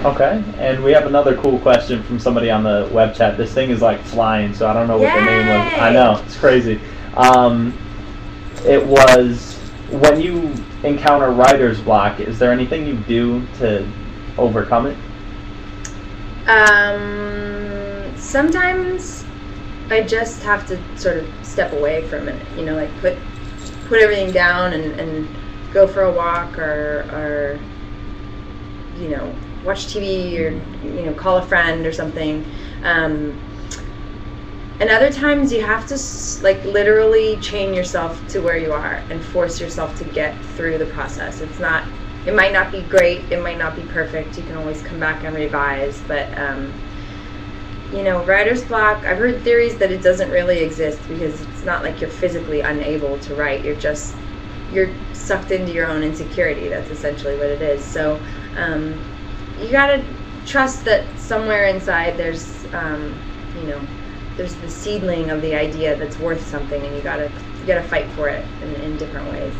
Okay, and we have another cool question from somebody on the web chat. This thing is like flying, so I don't know what the name was. I know, it's crazy. It was, when you encounter writer's block, is there anything you do to overcome it? Sometimes I just have to sort of step away for a minute, you know, like put everything down and go for a walk or you know, watch TV or, you know, call a friend or something. And other times you have to like literally chain yourself to where you are and force yourself to get through the process. It might not be great, it might not be perfect, you can always come back and revise, but you know, writer's block, I've heard theories that it doesn't really exist because it's not like you're physically unable to write, you're sucked into your own insecurity. That's essentially what it is. So you gotta trust that somewhere inside there's you know, there's the seedling of the idea that's worth something, and you gotta fight for it in different ways.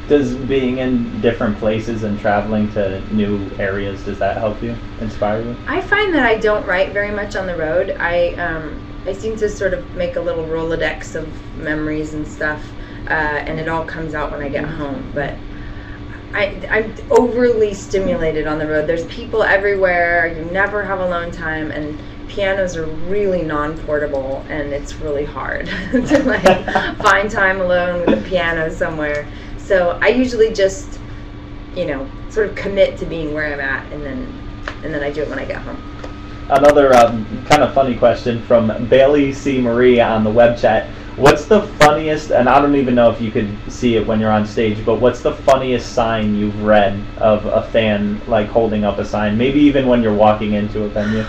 Does being in different places and traveling to new areas, does that help you, inspire you? I find that I don't write very much on the road. I seem to sort of make a little Rolodex of memories and stuff, and it all comes out when I get home. But I'm overly stimulated on the road. There's people everywhere. You never have alone time, and pianos are really non-portable, and it's really hard to like find time alone with a piano somewhere. So I usually just, you know, sort of commit to being where I'm at, and then I do it when I get home. Another kind of funny question from Bailey C. Marie on the web chat. What's the funniest, and I don't even know if you could see it when you're on stage, but what's the funniest sign you've read of a fan, like holding up a sign? Maybe even when you're walking into a venue?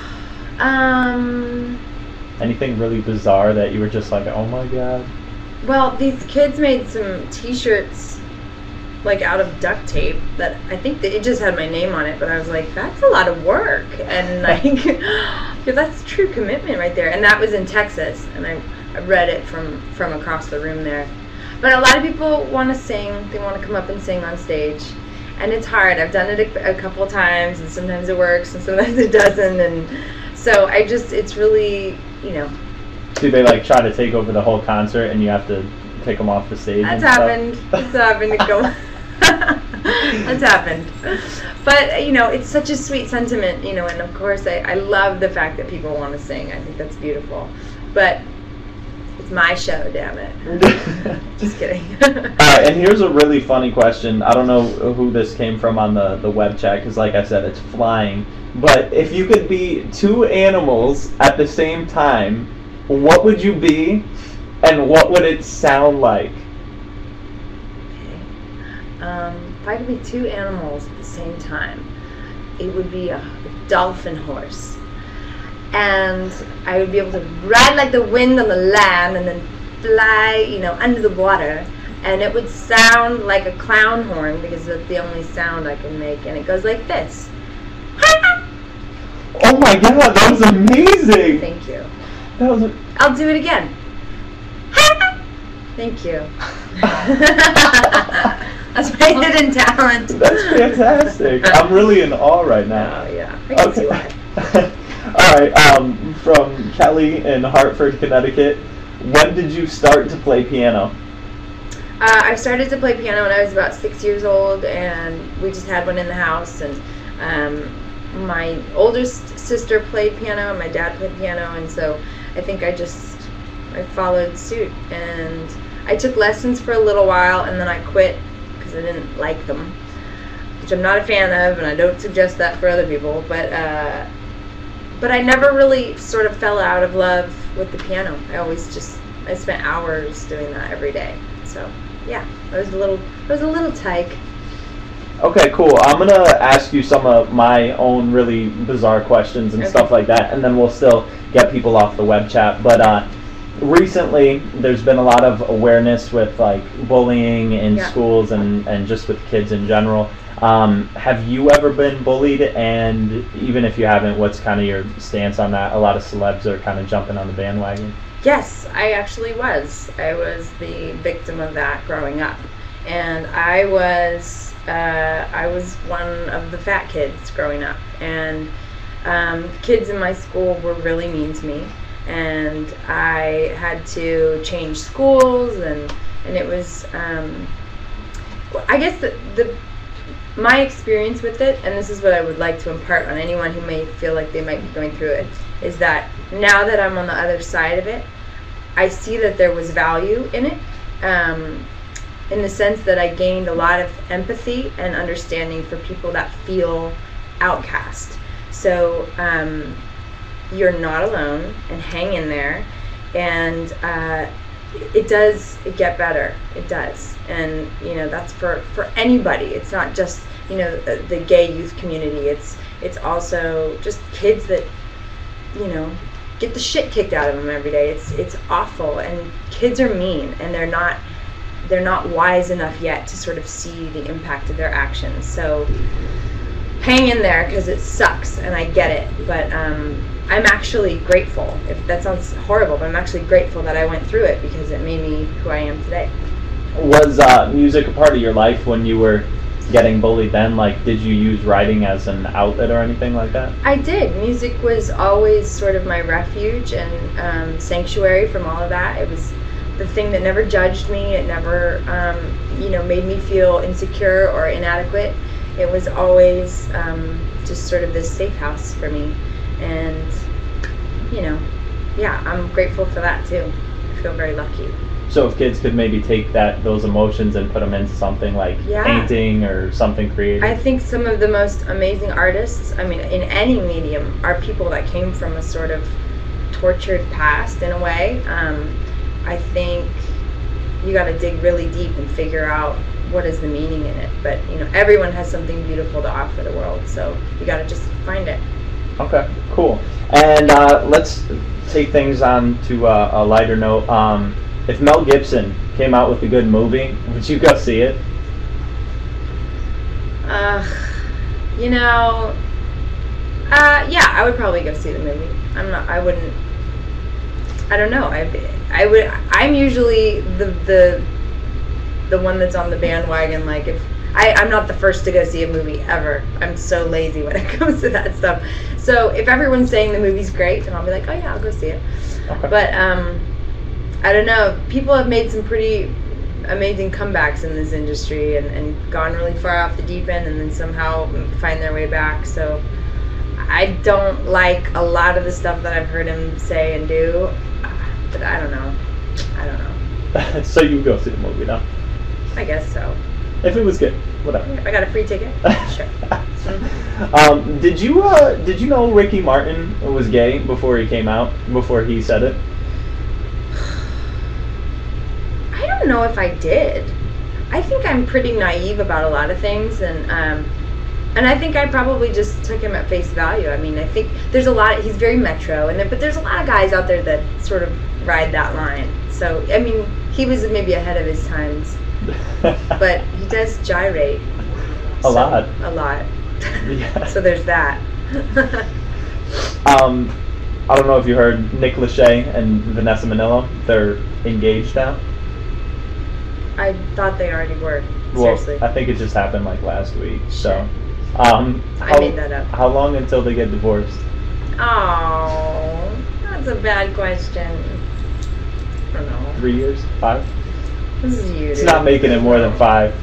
Anything really bizarre that you were just like, oh my god? Well, these kids made some t-shirts like out of duct tape that I think that it just had my name on it, but I was like, that's a lot of work, and like, because that's true commitment right there. And that was in Texas, and I read it from across the room there. But a lot of people want to sing, they want to come up and sing on stage, and it's hard. I've done it a couple times, and sometimes it works and sometimes it doesn't, and so it's really, you know. Do they like try to take over the whole concert and you have to take them off the stage? That's happened. That's happened. That's happened. But, you know, it's such a sweet sentiment, you know, and of course I love the fact that people want to sing. I think that's beautiful. But it's my show, damn it. Just kidding. Alright, and here's a really funny question. I don't know who this came from on the web chat, because like I said, it's flying. But if you could be two animals at the same time, what would you be, and what would it sound like? Okay. If I could be two animals at the same time, it would be a dolphin horse. And I would be able to ride like the wind on the land and then fly, you know, under the water. And it would sound like a clown horn because that's the only sound I can make. And it goes like this. Oh my god, that was amazing! Thank you. That was I'll do it again. Thank you. That's my hidden talent. That's fantastic. I'm really in awe right now. Oh yeah, I can see why. Alright, from Kelly in Hartford, Connecticut, when did you start to play piano? I started to play piano when I was about 6 years old, and we just had one in the house, and my oldest sister played piano and my dad played piano, and so I think I followed suit, and I took lessons for a little while and then I quit because I didn't like them, which I'm not a fan of, and I don't suggest that for other people, but I never really sort of fell out of love with the piano. I spent hours doing that every day. So yeah, I was a little tyke. Okay, cool. I'm going to ask you some of my own really bizarre questions and stuff like that, and then we'll still get people off the web chat. But recently, there's been a lot of awareness with like bullying in schools and just with kids in general. Have you ever been bullied? And even if you haven't, what's kind of your stance on that? A lot of celebs are kind of jumping on the bandwagon. Yes, I actually was. I was the victim of that growing up. And I was I was one of the fat kids growing up, and kids in my school were really mean to me, and I had to change schools, and it was, I guess my experience with it, and this is what I would like to impart on anyone who may feel like they might be going through it, is that now that I'm on the other side of it, I see that there was value in it, in the sense that I gained a lot of empathy and understanding for people that feel outcast. So you're not alone, and hang in there, and it does get better. It does. And that's for anybody. It's not just the gay youth community. It's also just kids that get the shit kicked out of them every day. It's awful, and kids are mean, and they're not wise enough yet to sort of see the impact of their actions. So hang in there, because it sucks, and I get it, but I'm actually grateful. If that sounds horrible, but I'm actually grateful that I went through it, because it made me who I am today. Was music a part of your life when you were getting bullied then? Like, did you use writing as an outlet or anything like that? I did. Music was always sort of my refuge and sanctuary from all of that. It was the thing that never judged me. It never, made me feel insecure or inadequate. It was always just sort of this safe house for me. And, I'm grateful for that too. I feel very lucky. So if kids could maybe take those emotions and put them into something like painting or something creative. I think some of the most amazing artists, in any medium, are people that came from a sort of tortured past in a way. I think you got to dig really deep and figure out what is the meaning in it. But, everyone has something beautiful to offer the world, so you got to just find it. Okay, cool. And let's take things on to a lighter note. If Mel Gibson came out with a good movie, would you go see it? Yeah, I would probably go see the movie. I don't know. I'm usually the one that's on the bandwagon. Like, if I'm not the first to go see a movie ever. I'm so lazy when it comes to that stuff. So if everyone's saying the movie's great, then I'll be like, oh yeah, I'll go see it. Okay. But I don't know. People have made some pretty amazing comebacks in this industry and gone really far off the deep end and then somehow find their way back. So I don't like a lot of the stuff that I've heard him say and do. But I don't know. So you go see the movie now? I guess so. If it was good, whatever. If I got a free ticket, sure. Did you know Ricky Martin was gay before he came out? Before he said it? I don't know if I did. I think I'm pretty naive about a lot of things, and I think I probably just took him at face value. I think there's a lot. He's very metro, but there's a lot of guys out there that sort of ride that line. So he was maybe ahead of his times, but he does gyrate. A lot. Yeah. So there's that. I don't know if you heard Nick Lachey and Vanessa Manillo. They're engaged now. I thought they already were. Well, seriously. I think it just happened like last week. So, I made that up. How long until they get divorced? Oh, that's a bad question. I don't know. 3 years? 5? This is you. It's not making it more than 5.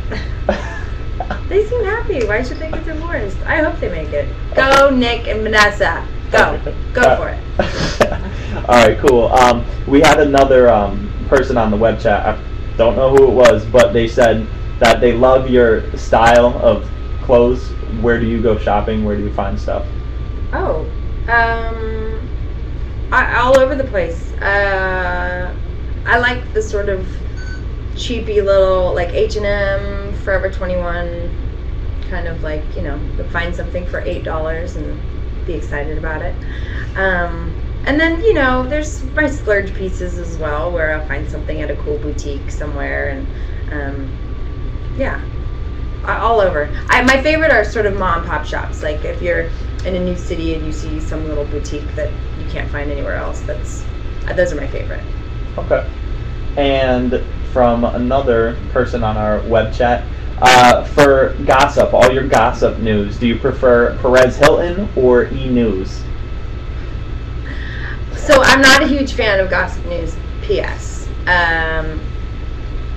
They seem happy. Why should they get divorced? I hope they make it. Go, Nick and Vanessa. Go. Go for it. All right, cool. We had another person on the web chat. I don't know who it was, but they said that they love your style of clothes. Where do you go shopping? Where do you find stuff? Oh, all over the place. I like the sort of cheapy little, like H&M, Forever 21, kind of like, find something for $8 and be excited about it. And then, there's my splurge pieces as well, where I'll find something at a cool boutique somewhere, and all over. My favorite are sort of mom and pop shops. Like if you're in a new city and you see some little boutique that you can't find anywhere else, those are my favorite. Okay. And from another person on our web chat, For gossip, all your gossip news, do you prefer Perez Hilton or E! News? So I'm not a huge fan of gossip news, PS. And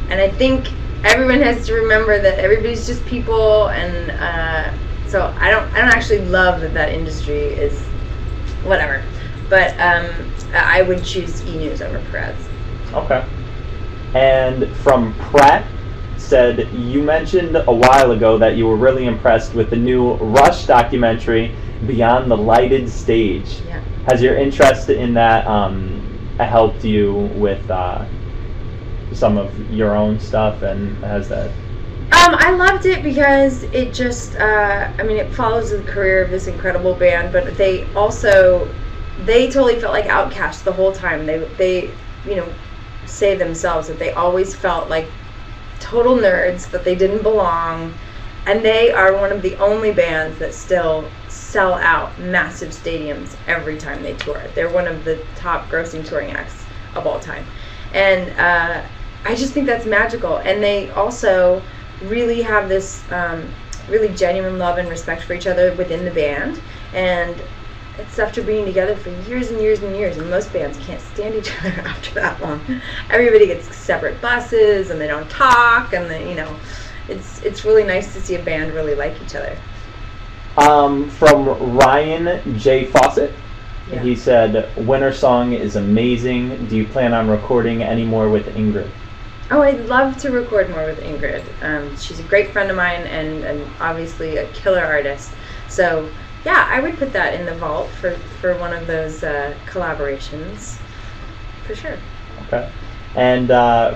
I think everyone has to remember that everybody's just people, and so I don't actually love that industry is whatever. But I would choose E! News over Perez. Okay. And from Pratt, said, you mentioned a while ago that you were really impressed with the new Rush documentary, Beyond the Lighted Stage. Yeah. Has your interest in that helped you with some of your own stuff, and has that? I loved it because it just, it follows the career of this incredible band, but they totally felt like outcasts the whole time. They say themselves that they always felt like total nerds, that they didn't belong, and they are one of the only bands that still sell out massive stadiums every time they tour. They're one of the top grossing touring acts of all time, and I just think that's magical. And they also really have this really genuine love and respect for each other within the band, and it's after being together for years and years and years, and most bands can't stand each other after that long. Everybody gets separate buses, and they don't talk, and it's really nice to see a band really like each other. From Ryan J. Fawcett, Yeah. He said, "Winter Song is amazing. Do you plan on recording any more with Ingrid?" Oh, I'd love to record more with Ingrid. She's a great friend of mine, and obviously a killer artist. So yeah, I would put that in the vault for one of those collaborations, for sure. Okay. And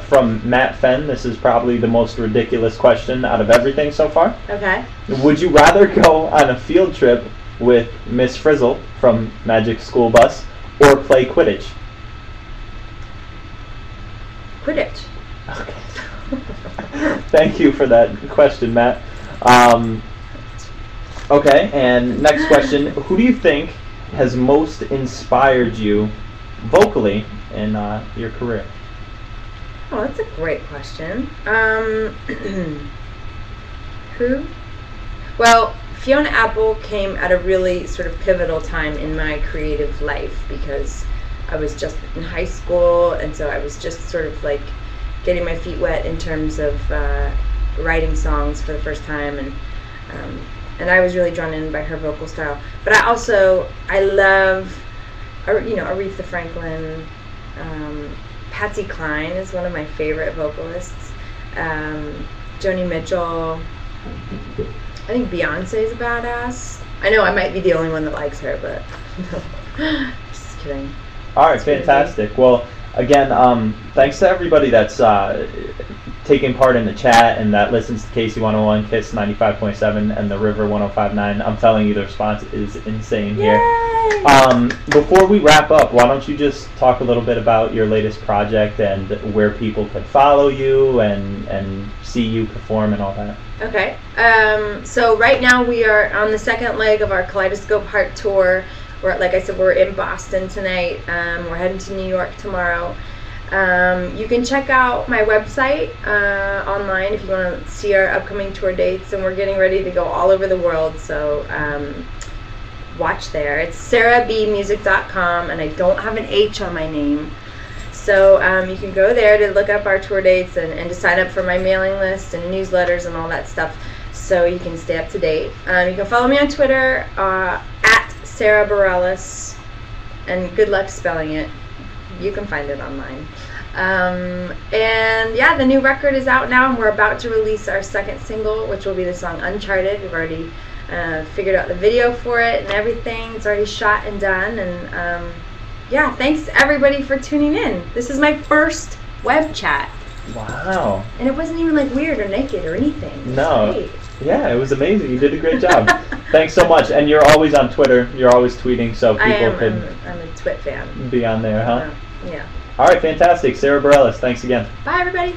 from Matt Fenn, this is probably the most ridiculous question out of everything so far. Okay. Would you rather go on a field trip with Miss Frizzle from Magic School Bus or play Quidditch? Quidditch. Okay. Thank you for that question, Matt. Okay, and next question. Who do you think has most inspired you vocally in your career? Oh, that's a great question. Who? Well, Fiona Apple came at a really sort of pivotal time in my creative life because I was just in high school, and so I was just sort of like getting my feet wet in terms of writing songs for the first time, and I was really drawn in by her vocal style. But I love, Aretha Franklin. Patsy Cline is one of my favorite vocalists. Joni Mitchell. I think Beyonce is a badass. I know I might be the only one that likes her, but just kidding. All right, fantastic. Well, again, thanks to everybody that's taking part in the chat and that listens to KC 101, KISS 95.7, and the River 105.9. I'm telling you, the response is insane here. Yay! Before we wrap up, why don't you just talk a little bit about your latest project and where people could follow you and see you perform and all that. Okay. So right now we are on the second leg of our Kaleidoscope Heart tour. Like I said, we're in Boston tonight. We're heading to New York tomorrow. You can check out my website online if you want to see our upcoming tour dates, and we're getting ready to go all over the world, so watch there. It's sarabmusic.com, and I don't have an H on my name, so you can go there to look up our tour dates and to sign up for my mailing list and newsletters and all that stuff, so you can stay up to date. You can follow me on Twitter at Sara Bareilles, and good luck spelling it. You can find it online. And yeah, the new record is out now, and we're about to release our second single, which will be the song Uncharted. We've already figured out the video for it and everything. It's already shot and done. And yeah, thanks everybody for tuning in. This is my first web chat. Wow. And it wasn't even like weird or naked or anything. No. Great. Yeah, it was amazing. You did a great job. Thanks so much. And you're always on Twitter. You're always tweeting, so people I'm a Twit fan. be on there, huh? Yeah. All right, fantastic. Sara Bareilles, thanks again. Bye, everybody.